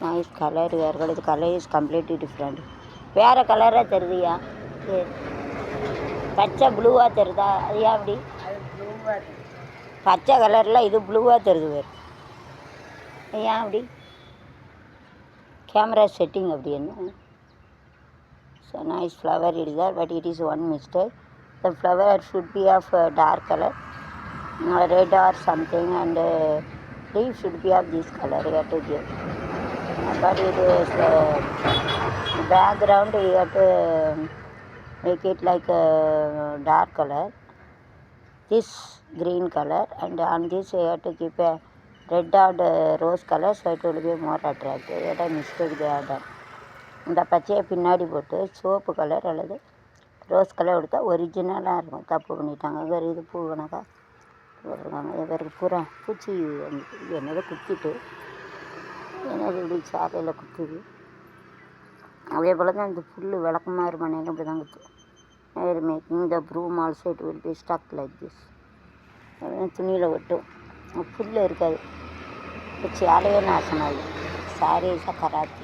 Nice colour வேறு colour. Colour is completely different. வேறு கலராக தெரியுதுயா. பச்சை ப்ளூவாக தெரியுதா? அது ஏன் அப்படி? பச்சை கலரில் இது ப்ளூவாக தெரியுது வேறு. ஏன் அப்படி? கேமரா செட்டிங் அப்படி என்ன? So nice flower it is there, but it is one mistake. The flower should be of dark color, red or something, and leaf should be of this color. You have to give. But it is background. You have to make it like a dark color. This green color, and on this you have to keep a red or rose color, so it will be more attractive. That a mistake they have done. இந்த பச்சையை பின்னாடி போட்டு soap colour அல்லது rose colour கொடுத்தா ஒரிஜினலாக இருக்கும். தப்பு பண்ணிட்டாங்க. வேறு இது பூ கணக்காக போட்டிருக்காங்க. வேறு பூரா பூச்சி என்னதை குத்திட்டு என்னது இப்படி சாலையில் குத்துது. அதே போல் தான் இந்த புல் விளக்கமாறு மனையில் இப்படி தான் குத்து. வேறு making the broom also it will be stuck like this. துணியில் ஒட்டும், புல் இருக்காது. இப்போ சேலையே நாசமாகி சாரீஸாக கராத்தி.